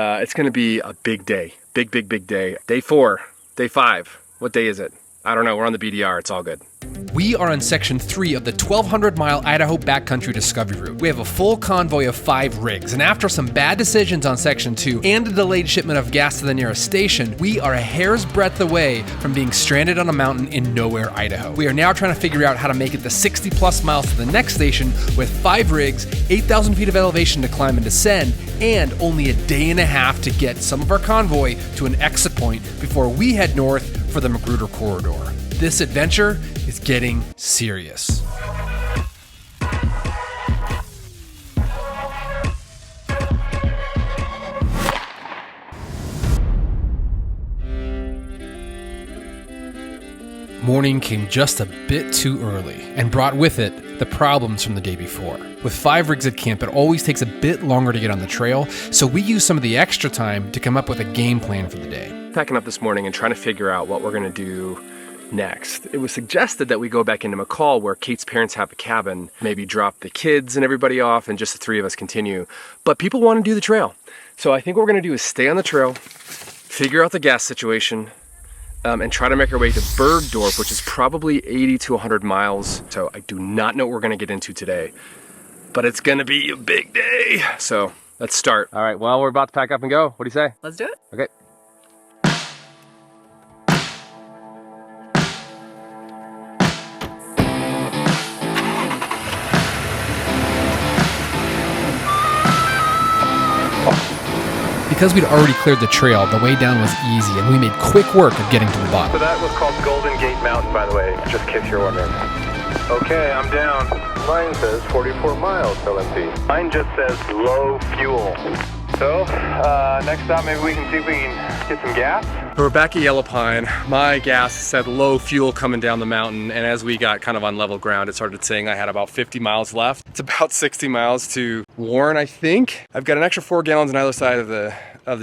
It's gonna be a big day. Big day. Day 4, day 5. What day is it? I don't know, we're on the BDR, it's all good. We are on section 3 of the 1,200-mile Idaho backcountry discovery route. We have a full convoy of 5 rigs, and after some bad decisions on section 2 and a delayed shipment of gas to the nearest station, we are a hair's breadth away from being stranded on a mountain in nowhere, Idaho. We are now trying to figure out how to make it the 60-plus miles to the next station with 5 rigs, 8,000 feet of elevation to climb and descend, and only a day and a half to get some of our convoy to an exit point before we head north for the Magruder Corridor. This adventure is getting serious. Morning came just a bit too early and brought with it the problems from the day before. With 5 rigs at camp, it always takes a bit longer to get on the trail, so we use some of the extra time to come up with a game plan for the day. Packing up this morning and trying to figure out what we're gonna do next. It was suggested that we go back into McCall where Kate's parents have a cabin, maybe drop the kids and everybody off and just the 3 of us continue. But people want to do the trail. So I think what we're gonna do is stay on the trail, figure out the gas situation, and try to make our way to Bergdorf, which is probably 80 to 100 miles. So I do not know what we're gonna get into today, but it's gonna be a big day. So let's start. All right, well, we're about to pack up and go. What do you say? Let's do it. Okay. Because we'd already cleared the trail, the way down was easy, and we made quick work of getting to the bottom. So that was called Golden Gate Mountain, by the way, just in case you're wondering. Okay, I'm down. Mine says 44 miles, LMP. Mine just says low fuel. So, next stop, maybe we can see if we can get some gas. We're back at Yellow Pine. My gas said low fuel coming down the mountain, and as we got kind of on level ground, it started saying I had about 50 miles left. It's about 60 miles to Warren, I think. I've got an extra 4 gallons on either side of the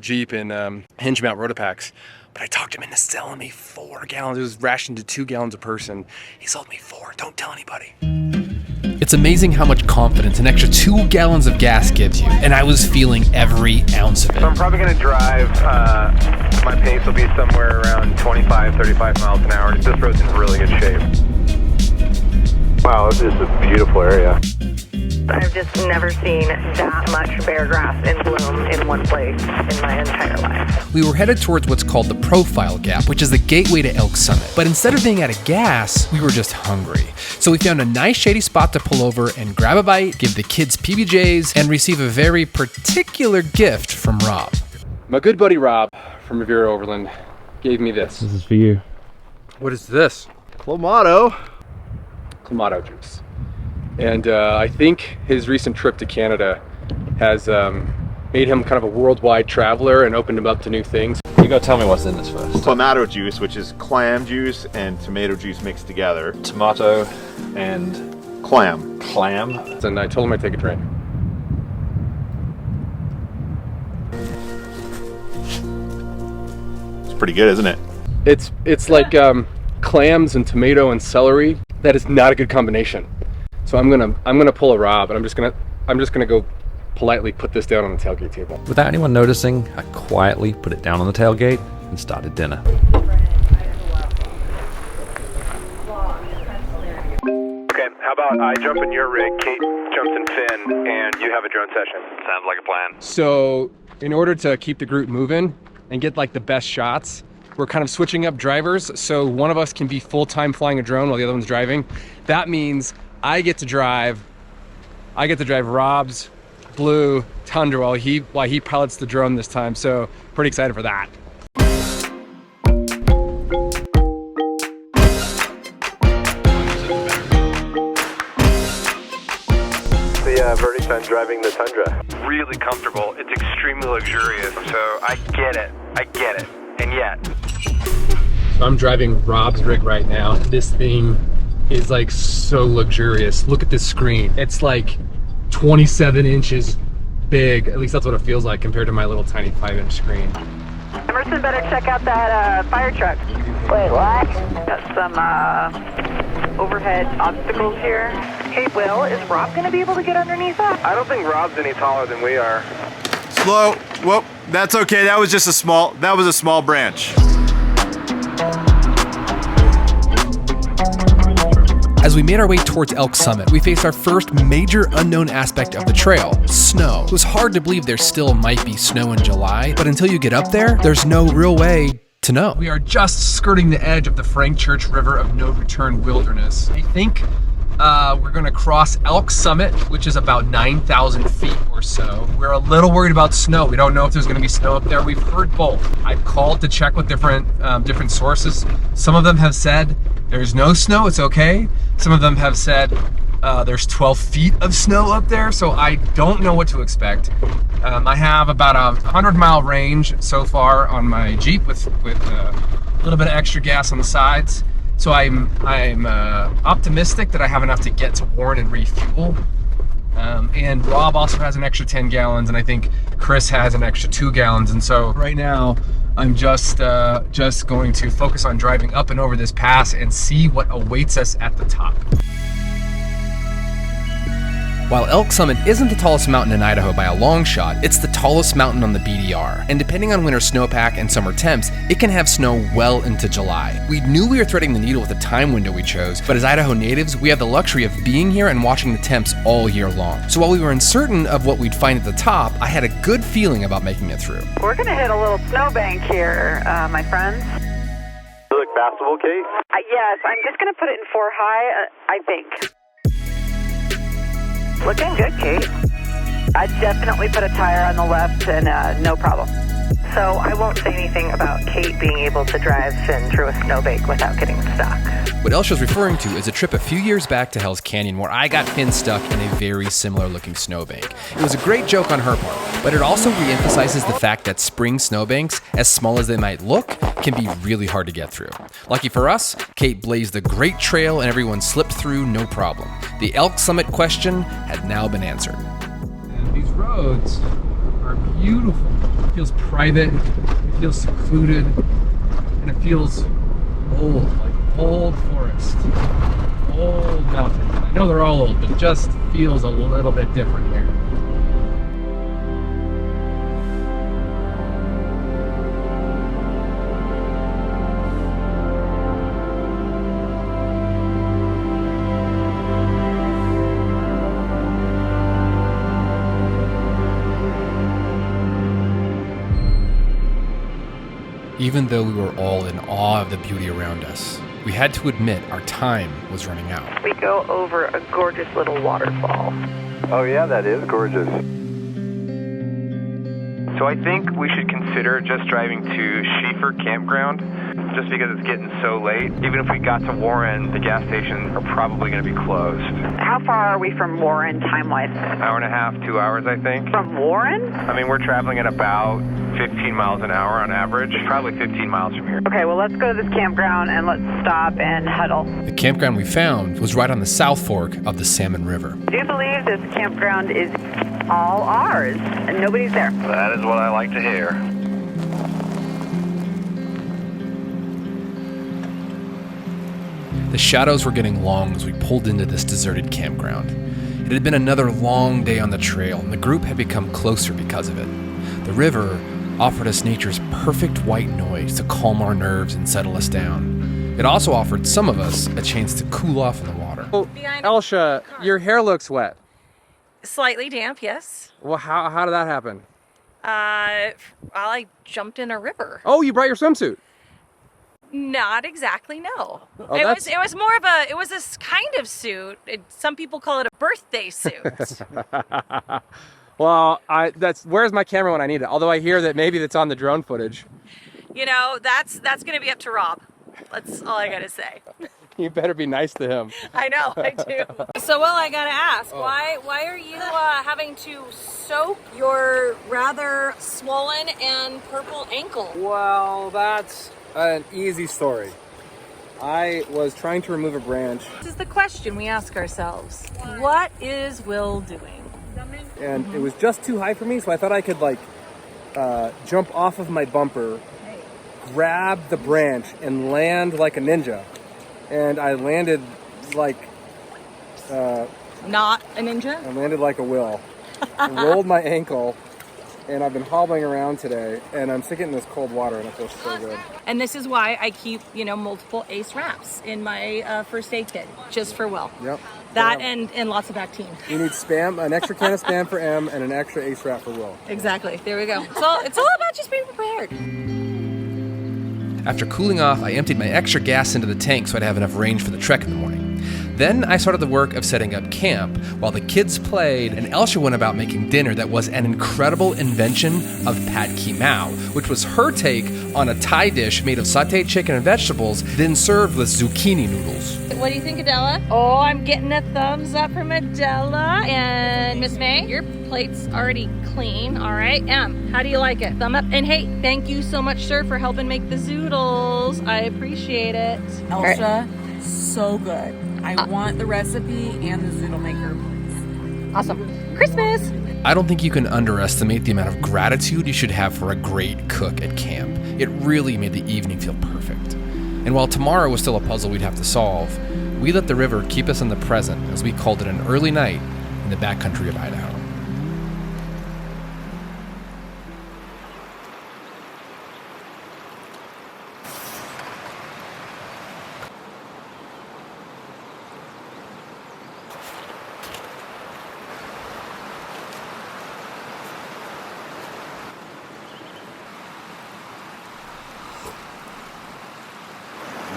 Jeep in hinge mount Rotopacks, but I talked him into selling me 4 gallons. It was rationed to 2 gallons a person. He sold me 4. Don't tell anybody. It's amazing how much confidence an extra 2 gallons of gas gives you, and I was feeling every ounce of it. So I'm probably gonna drive, my pace will be somewhere around 25, 35 miles an hour. This road's in really good shape. Wow, this is a beautiful area. I've just never seen that much bare grass in bloom in one place in my entire life. We were headed towards what's called the Profile Gap, which is the gateway to Elk Summit. But instead of being out of gas, we were just hungry. So we found a nice shady spot to pull over and grab a bite, give the kids PBJs, and receive a very particular gift from Rob. My good buddy Rob from Riviera Overland gave me this. This is for you. What is this? Clamato. Clamato juice. And I think his recent trip to Canada has made him kind of a worldwide traveler and opened him up to new things. You gotta tell me what's in this first. Clamato juice, which is clam juice and tomato juice mixed together. Tomato and Clam. clam. And I told him I'd take a drink. It's pretty good, isn't it? It's like clams and tomato and celery. That is not a good combination. So I'm gonna pull a Rob, and I'm just gonna go politely put this down on the tailgate table. Without anyone noticing, I quietly put it down on the tailgate and started dinner. Okay, how about I jump in your rig, Kate jumps in Finn, and you have a drone session? Sounds like a plan. So in order to keep the group moving and get like the best shots, we're kind of switching up drivers. So one of us can be full-time flying a drone while the other one's driving. That means I get to drive Rob's blue Tundra while he pilots the drone this time. So pretty excited for that. Verdi's son driving the Tundra. Really comfortable. It's extremely luxurious. So I get it. And yet. So I'm driving Rob's rig right now. This thing is like so luxurious. Look at this screen. It's like 27 inches big. At least that's what it feels like compared to my little tiny 5-inch screen. Emerson, better check out that fire truck. Wait, what? Got some overhead obstacles here. Hey, Will, is Rob going to be able to get underneath that? I don't think Rob's any taller than we are. Slow. Whoop. That's okay. That was just a small branch. As we made our way towards Elk Summit, we faced our first major unknown aspect of the trail, snow. It was hard to believe there still might be snow in July, but until you get up there, there's no real way to know. We are just skirting the edge of the Frank Church River of No Return Wilderness. I think we're gonna cross Elk Summit, which is about 9,000 feet or so. We're a little worried about snow. We don't know if there's gonna be snow up there. We've heard both. I've called to check with different sources. Some of them have said there's no snow, it's okay. Some of them have said there's 12 feet of snow up there, so I don't know what to expect. I have about a 100-mile range so far on my Jeep with a little bit of extra gas on the sides. So I'm optimistic that I have enough to get to Warren and refuel. And Rob also has an extra 10 gallons, and I think Chris has an extra 2 gallons. And so right now, I'm just going to focus on driving up and over this pass and see what awaits us at the top. While Elk Summit isn't the tallest mountain in Idaho by a long shot, it's the tallest mountain on the BDR. And depending on winter snowpack and summer temps, it can have snow well into July. We knew we were threading the needle with the time window we chose, but as Idaho natives, we have the luxury of being here and watching the temps all year long. So while we were uncertain of what we'd find at the top, I had a good feeling about making it through. We're going to hit a little snowbank here, my friends. You look passable, Kate? Yes, I'm just going to put it in 4 high, I think. Looking good, Kate. I definitely put a tire on the left and no problem. So I won't say anything about Kate being able to drive Finn through a snowbank without getting stuck. What Elsje's referring to is a trip a few years back to Hell's Canyon where I got Finn stuck in a very similar looking snowbank. It was a great joke on her part, but it also re-emphasizes the fact that spring snowbanks, as small as they might look, can be really hard to get through. Lucky for us, Kate blazed a great trail and everyone slipped through no problem. The Elk Summit question had now been answered. And these roads are beautiful. It feels private, it feels secluded, and it feels old, like old forest, old mountain. I know they're all old, but it just feels a little bit different here. Even though we were all in awe of the beauty around us, we had to admit our time was running out. We go over a gorgeous little waterfall. Oh yeah, that is gorgeous. So I think we should consider just driving to Schaefer Campground, just because it's getting so late. Even if we got to Warren, the gas stations are probably going to be closed. How far are we from Warren time-wise? Hour and a half, 2 hours, I think. From Warren? I mean, we're traveling at about 15 miles an hour on average. Probably 15 miles from here. Okay, well, let's go to this campground and let's stop and huddle. The campground we found was right on the South Fork of the Salmon River. Do you believe this campground is all ours and nobody's there? That is what I like to hear. The shadows were getting long as we pulled into this deserted campground. It had been another long day on the trail, and the group had become closer because of it. The river offered us nature's perfect white noise to calm our nerves and settle us down. It also offered some of us a chance to cool off in the water. Oh, Elsje, your hair looks wet. Slightly damp, yes. Well, how did that happen? I jumped in a river. Oh, you brought your swimsuit. Not exactly, no. Oh, it was more of a, it was this kind of suit. Some people call it a birthday suit. Well, where's my camera when I need it? Although I hear that maybe that's on the drone footage. You know, that's going to be up to Rob. That's all I got to say. You better be nice to him. I know, I do. So, well, I got to ask, why are you having to soak your rather swollen and purple ankle? Well, that's an easy story. I was trying to remove a branch. This is the question we ask ourselves. What is Will doing? And it was just too high for me, so I thought I could jump off of my bumper, grab the branch, and land like a ninja. And I landed like... Not a ninja? I landed like a Will. I rolled my ankle and I've been hobbling around today, and I'm sticking in this cold water, and it feels so good. And this is why I keep, multiple Ace wraps in my first aid kit, just for Will. Yep. That and lots of Bactine. You need Spam, an extra can of Spam for M, and an extra Ace wrap for Will. Exactly. There we go. So it's all about just being prepared. After cooling off, I emptied my extra gas into the tank so I'd have enough range for the trek in the morning. Then I started the work of setting up camp while the kids played and Elsje went about making dinner that was an incredible invention of pad ki mao, which was her take on a Thai dish made of sauteed chicken and vegetables, then served with zucchini noodles. What do you think, Adela? Oh, I'm getting a thumbs up from Adela. And Miss May, your plate's already clean. All right. Em, how do you like it? Thumb up. And hey, thank you so much, sir, for helping make the zoodles. I appreciate it. Elsje, so good. I want the recipe and the zoodle maker, please. Awesome. Christmas! I don't think you can underestimate the amount of gratitude you should have for a great cook at camp. It really made the evening feel perfect. And while tomorrow was still a puzzle we'd have to solve, we let the river keep us in the present as we called it an early night in the backcountry of Idaho.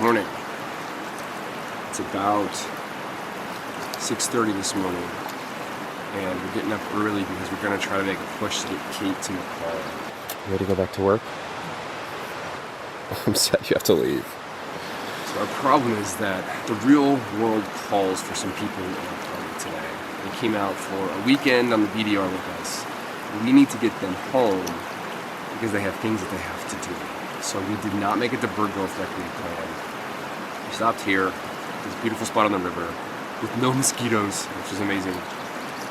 Morning. It's about 6:30 this morning, and we're getting up early because we're going to try to make a push to get Kate to McCall. You ready to go back to work? I'm sad you have to leave. So our problem is that the real world calls for some people in our party today. They came out for a weekend on the BDR with us. We need to get them home because they have things that they have to do. So we did not make it to Bird Grove like we had planned. We stopped here, this beautiful spot on the river, with no mosquitoes, which is amazing.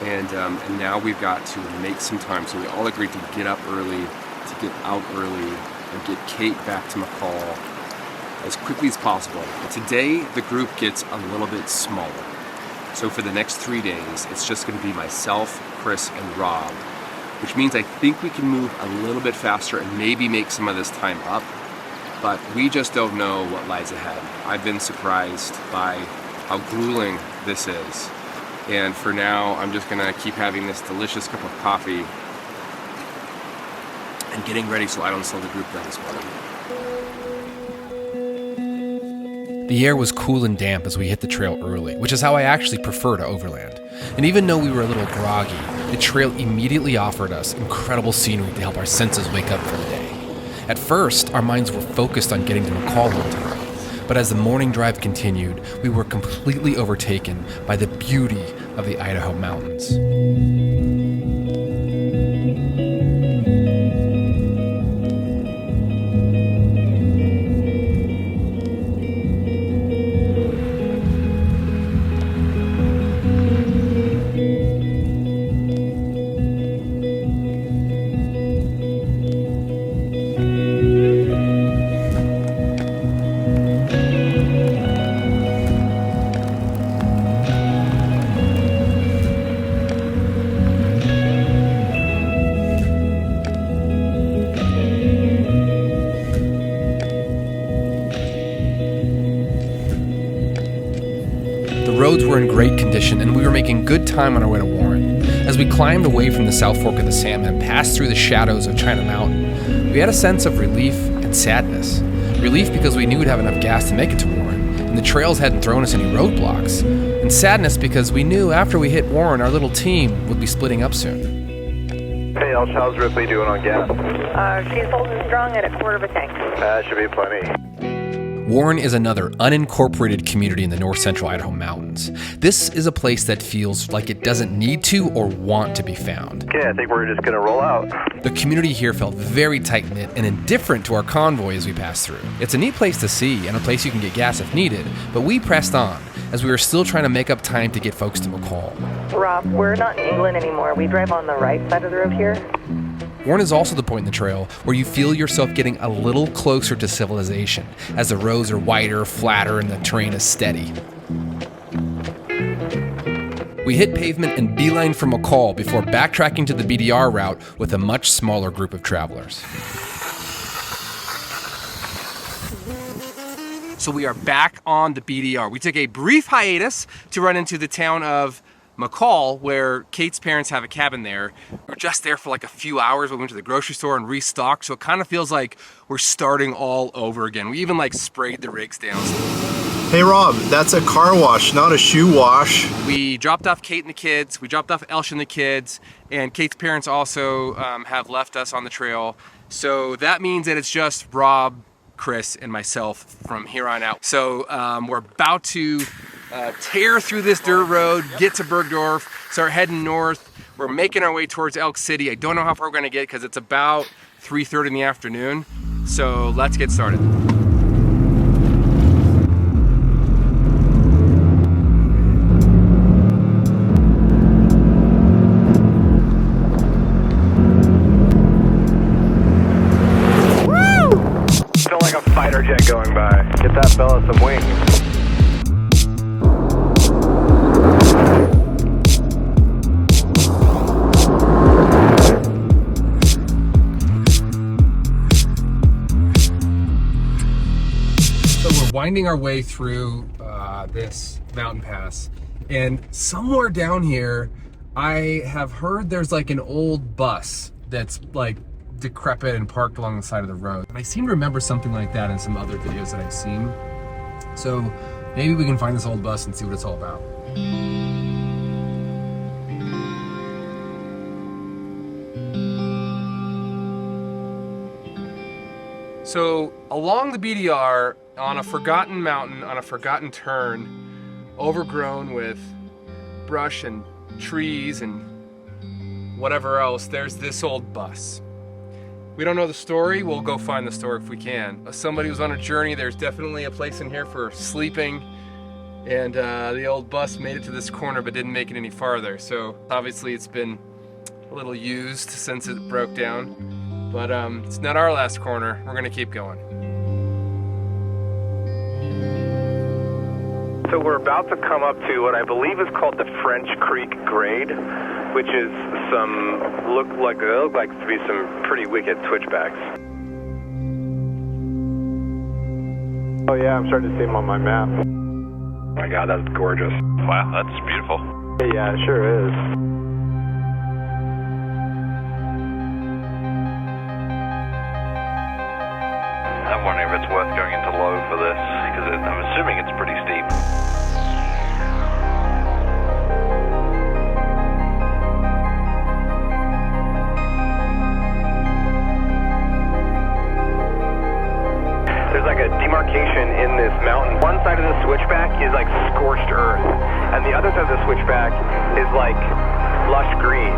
And now we've got to make some time. So we all agreed to get up early, to get out early, and get Kate back to McCall as quickly as possible. But today, the group gets a little bit smaller. So for the next 3 days, it's just going to be myself, Chris, and Rob, which means I think we can move a little bit faster and maybe make some of this time up, but we just don't know what lies ahead. I've been surprised by how grueling this is, and for now, I'm just gonna keep having this delicious cup of coffee and getting ready so I don't slow the group down this morning. The air was cool and damp as we hit the trail early, which is how I actually prefer to overland. And even though we were a little groggy, the trail immediately offered us incredible scenery to help our senses wake up for the day. At first, our minds were focused on getting to McCall on time, but as the morning drive continued, we were completely overtaken by the beauty of the Idaho mountains. roads were in great condition, and we were making good time on our way to Warren. As we climbed away from the South Fork of the Salmon and passed through the shadows of China Mountain, we had a sense of relief and sadness. Relief because we knew we'd have enough gas to make it to Warren, and the trails hadn't thrown us any roadblocks. And sadness because we knew after we hit Warren, our little team would be splitting up soon. Hey, Elsje, how's Ripley doing on gas? She's holding strong at a quarter of a tank. Should be plenty. Warren is another unincorporated community in the north central Idaho mountains. This is a place that feels like it doesn't need to or want to be found. Okay, I think we're just gonna roll out. The community here felt very tight-knit and indifferent to our convoy as we passed through. It's a neat place to see and a place you can get gas if needed, but we pressed on as we were still trying to make up time to get folks to McCall. Rob, we're not in England anymore. We drive on the right side of the road here. Warren is also the point in the trail where you feel yourself getting a little closer to civilization, as the roads are wider, flatter, and the terrain is steady. We hit pavement and beeline for McCall before backtracking to the BDR route with a much smaller group of travelers. So we are back on the BDR. We took a brief hiatus to run into the town of McCall, where Kate's parents have a cabin there. We were just there for like a few hours. We went to the grocery store and restocked, so it kind of feels like we're starting all over again. We even like sprayed the rigs down. Hey Rob, that's a car wash, not a shoe wash. We dropped off Kate and the kids, we dropped off Elsje and the kids, and Kate's parents also have left us on the trail. So that means that it's just Rob, Chris, and myself from here on out. So we're about to tear through this dirt road, get to Bergdorf, start heading north. We're making our way towards Elk City. I don't know how far we're gonna get because it's about 3:30 in the afternoon. So let's get started. Feel like a fighter jet going by. Get that fella some wings. Winding our way through this mountain pass, and somewhere down here I have heard there's like an old bus that's like decrepit and parked along the side of the road. And I seem to remember something like that in some other videos that I've seen. So maybe we can find this old bus and see what it's all about. So along the BDR, on a forgotten mountain, on a forgotten turn, overgrown with brush and trees and whatever else, there's this old bus. We don't know the story, we'll go find the story if we can. Somebody was on a journey, there's definitely a place in here for sleeping, and the old bus made it to this corner but didn't make it any farther. So obviously it's been a little used since it broke down, but it's not our last corner, we're gonna keep going. So we're about to come up to what I believe is called the French Creek Grade, which is look like to be some pretty wicked switchbacks. Oh yeah, I'm starting to see them on my map. Oh my God, that's gorgeous. Wow, that's beautiful. Yeah, it sure is. I'm wondering if it's worth going into low for this, because I'm assuming it's pretty steep. There's like a demarcation in this mountain. One side of the switchback is like scorched earth, and the other side of the switchback is like lush green.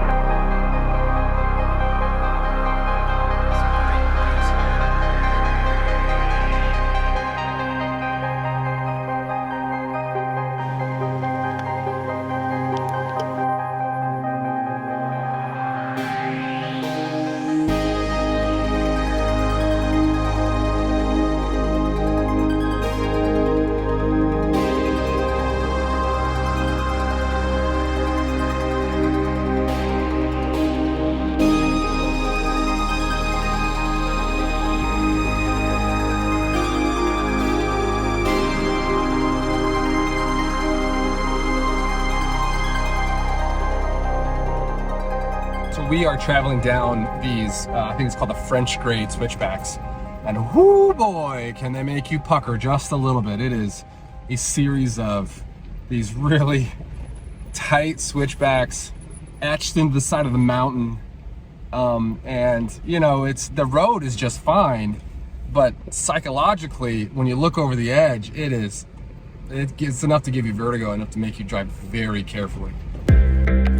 We are traveling down these, I think it's called the French grade switchbacks. And whoo boy, can they make you pucker just a little bit. It is a series of these really tight switchbacks etched into the side of the mountain. And you know, the road is just fine, but psychologically, when you look over the edge, it's enough to give you vertigo, enough to make you drive very carefully.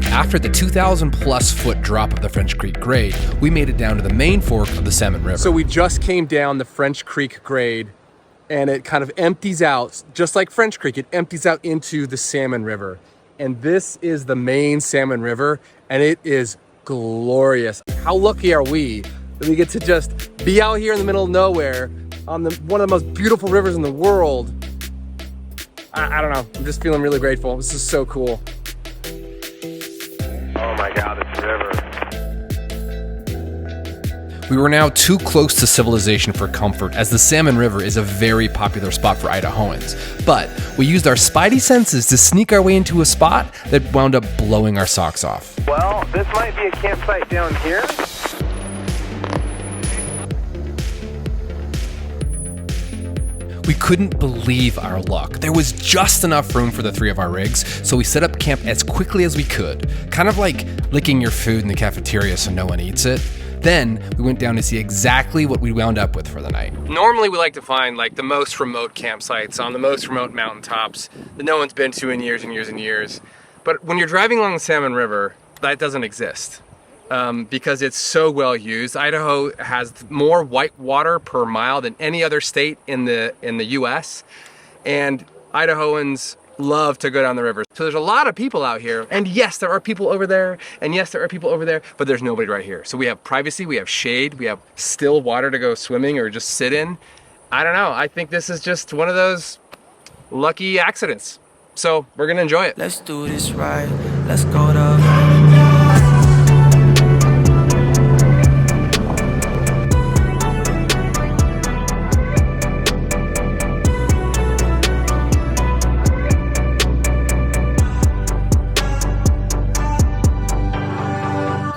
After the 2,000 plus foot drop of the French Creek Grade, we made it down to the main fork of the Salmon River. So we just came down the French Creek Grade, and it kind of empties out, just like French Creek, it empties out into the Salmon River. And this is the main Salmon River, and it is glorious. How lucky are we that we get to just be out here in the middle of nowhere on one of the most beautiful rivers in the world. I don't know, I'm just feeling really grateful. This is so cool. Oh my God, this river. We were now too close to civilization for comfort, as the Salmon River is a very popular spot for Idahoans. But we used our spidey senses to sneak our way into a spot that wound up blowing our socks off. Well, this might be a campsite down here. We couldn't believe our luck. There was just enough room for the three of our rigs, so we set up camp as quickly as we could. Kind of like licking your food in the cafeteria so no one eats it. Then we went down to see exactly what we wound up with for the night. Normally we like to find like the most remote campsites on the most remote mountaintops that no one's been to in years and years and years. But when you're driving along the Salmon River, that doesn't exist. Because it's so well used. Idaho has more white water per mile than any other state in the US, and Idahoans love to go down the river. So there's a lot of people out here, and yes, there are people over there, and yes, there are people over there, but there's nobody right here. So we have privacy, we have shade, we have still water to go swimming or just sit in. I don't know, I think this is just one of those lucky accidents. So we're gonna enjoy it. Let's do this right, let's go to...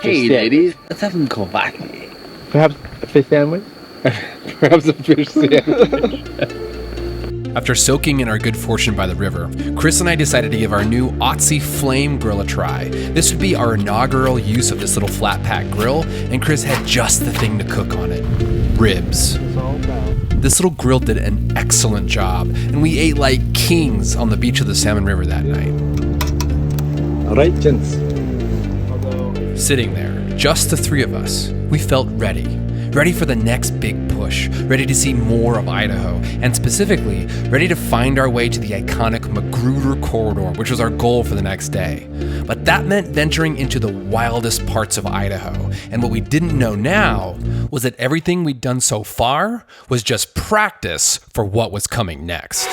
Hey ladies, let's have some coffee. Perhaps a fish sandwich? Perhaps a fish sandwich. After soaking in our good fortune by the river, Chris and I decided to give our new Otzi Flame grill a try. This would be our inaugural use of this little flat pack grill, and Chris had just the thing to cook on it: ribs. This little grill did an excellent job, and we ate like kings on the beach of the Salmon River that night. All right, gents. Sitting there, just the three of us, we felt ready for the next big push, ready to see more of Idaho, and specifically, ready to find our way to the iconic Magruder Corridor, which was our goal for the next day. But that meant venturing into the wildest parts of Idaho, and what we didn't know now was that everything we'd done so far was just practice for what was coming next.